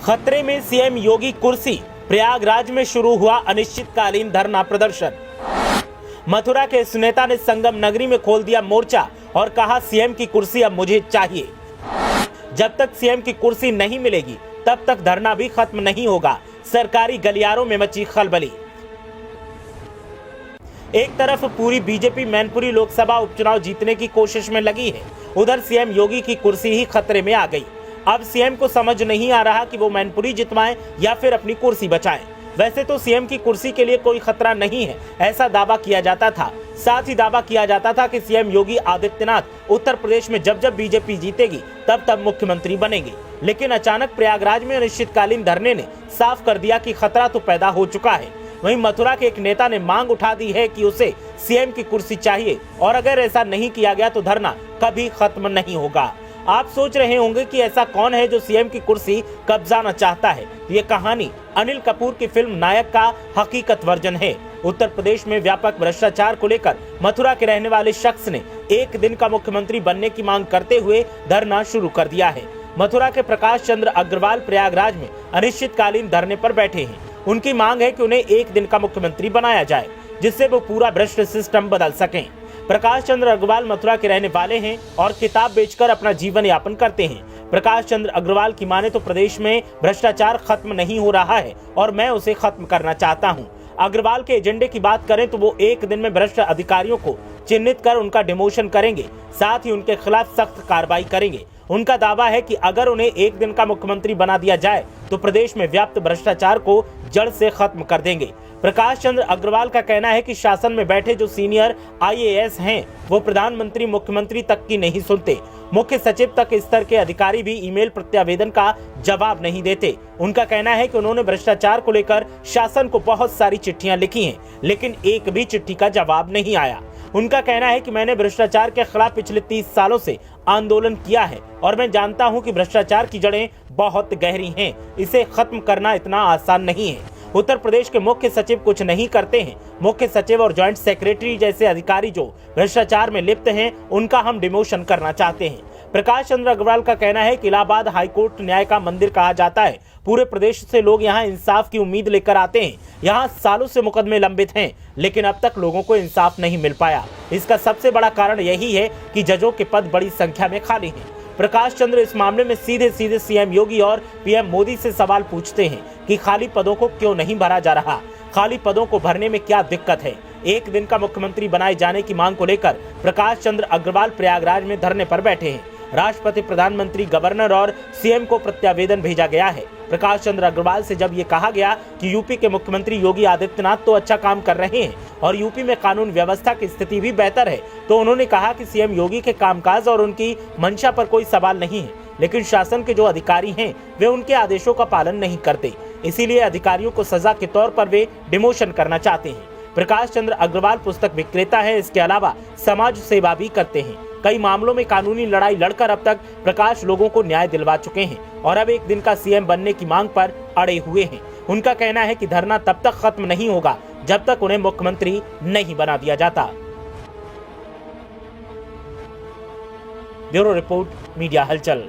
खतरे में सीएम योगी कुर्सी, प्रयागराज में शुरू हुआ अनिश्चितकालीन धरना प्रदर्शन। मथुरा के इस नेता ने संगम नगरी में खोल दिया मोर्चा और कहा सीएम की कुर्सी अब मुझे चाहिए। जब तक सीएम की कुर्सी नहीं मिलेगी तब तक धरना भी खत्म नहीं होगा। सरकारी गलियारों में मची खलबली। एक तरफ पूरी बीजेपी मैनपुरी लोकसभा उपचुनाव जीतने की कोशिश में लगी है, उधर सीएम योगी की कुर्सी ही खतरे में आ गई। अब सीएम को समझ नहीं आ रहा कि वो मैनपुरी जितवाएं या फिर अपनी कुर्सी बचाएं। वैसे तो सीएम की कुर्सी के लिए कोई खतरा नहीं है, ऐसा दावा किया जाता था। साथ ही दावा किया जाता था कि सीएम योगी आदित्यनाथ उत्तर प्रदेश में जब जब बीजेपी जीतेगी तब तब मुख्यमंत्री बनेंगे। लेकिन अचानक प्रयागराज में अनिश्चितकालीन धरने ने साफ कर दिया कि खतरा तो पैदा हो चुका है। वहीं मथुरा के एक नेता ने मांग उठा दी है कि उसे सीएम की कुर्सी चाहिए और अगर ऐसा नहीं किया गया तो धरना कभी खत्म नहीं होगा। आप सोच रहे होंगे कि ऐसा कौन है जो सीएम की कुर्सी कब्जाना चाहता है। ये कहानी अनिल कपूर की फिल्म नायक का हकीकत वर्जन है। उत्तर प्रदेश में व्यापक भ्रष्टाचार को लेकर मथुरा के रहने वाले शख्स ने एक दिन का मुख्यमंत्री बनने की मांग करते हुए धरना शुरू कर दिया है। मथुरा के प्रकाश चंद्र अग्रवाल प्रयागराज में अनिश्चितकालीन धरने पर बैठे हैं। उनकी मांग है कि उन्हें एक दिन का मुख्यमंत्री बनाया जाए, जिससे वो पूरा भ्रष्ट सिस्टम बदल सकें। प्रकाश चंद्र अग्रवाल मथुरा के रहने वाले हैं और किताब बेचकर अपना जीवन यापन करते हैं। प्रकाश चंद्र अग्रवाल की माने तो प्रदेश में भ्रष्टाचार खत्म नहीं हो रहा है और मैं उसे खत्म करना चाहता हूं। अग्रवाल के एजेंडे की बात करें तो वो एक दिन में भ्रष्ट अधिकारियों को चिन्हित कर उनका डिमोशन करेंगे, साथ ही उनके खिलाफ सख्त कार्रवाई करेंगे। उनका दावा है कि अगर उन्हें एक दिन का मुख्यमंत्री बना दिया जाए तो प्रदेश में व्याप्त भ्रष्टाचार को जड़ से खत्म कर देंगे। प्रकाश चंद्र अग्रवाल का कहना है कि शासन में बैठे जो सीनियर आईएएस हैं वो प्रधानमंत्री मुख्यमंत्री तक की नहीं सुनते। मुख्य सचिव तक स्तर के अधिकारी भी ईमेल प्रत्यावेदन का जवाब नहीं देते। उनका कहना है कि उन्होंने भ्रष्टाचार को लेकर शासन को बहुत सारी चिट्ठियां लिखी हैं, लेकिन एक भी चिट्ठी का जवाब नहीं आया। उनका कहना है कि मैंने भ्रष्टाचार के खिलाफ पिछले 30 सालों से आंदोलन किया है और मैं जानता हूं कि भ्रष्टाचार की जड़ें बहुत गहरी हैं। इसे खत्म करना इतना आसान नहीं है। उत्तर प्रदेश के मुख्य सचिव कुछ नहीं करते हैं। मुख्य सचिव और ज्वाइंट सेक्रेटरी जैसे अधिकारी जो भ्रष्टाचार में लिप्त हैं, उनका हम डिमोशन करना चाहते हैं। प्रकाश चंद्र अग्रवाल का कहना है कि इलाहाबाद हाईकोर्ट न्याय का मंदिर कहा जाता है। पूरे प्रदेश से लोग यहाँ इंसाफ की उम्मीद लेकर आते हैं। यहाँ सालों से मुकदमे लंबित हैं, लेकिन अब तक लोगों को इंसाफ नहीं मिल पाया। इसका सबसे बड़ा कारण यही है कि जजों के पद बड़ी संख्या में खाली हैं। प्रकाश चंद्र इस मामले में सीधे सीधे सीएम योगी और पीएम मोदी से सवाल पूछते हैं कि खाली पदों को क्यों नहीं भरा जा रहा, खाली पदों को भरने में क्या दिक्कत है। एक दिन का मुख्यमंत्री बनाए जाने की मांग को लेकर प्रकाश चंद्र अग्रवाल प्रयागराज में धरने पर बैठे हैं। राष्ट्रपति, प्रधानमंत्री, गवर्नर और सीएम को प्रत्यावेदन भेजा गया है। प्रकाश चंद्र अग्रवाल से जब ये कहा गया कि यूपी के मुख्यमंत्री योगी आदित्यनाथ तो अच्छा काम कर रहे हैं और यूपी में कानून व्यवस्था की स्थिति भी बेहतर है, तो उन्होंने कहा कि सीएम योगी के कामकाज और उनकी मंशा पर कोई सवाल नहीं है, लेकिन शासन के जो अधिकारी हैं वे उनके आदेशों का पालन नहीं करते, इसीलिए अधिकारियों को सजा के तौर पर वे डिमोशन करना चाहते हैं। प्रकाश चंद्र अग्रवाल पुस्तक विक्रेता है, इसके अलावा समाज सेवा भी करते हैं। कई मामलों में कानूनी लड़ाई लड़कर अब तक प्रकाश लोगों को न्याय दिलवा चुके हैं और अब एक दिन का सीएम बनने की मांग पर अड़े हुए हैं। उनका कहना है कि धरना तब तक खत्म नहीं होगा जब तक उन्हें मुख्यमंत्री नहीं बना दिया जाता। ब्यूरो रिपोर्ट, मीडिया हलचल।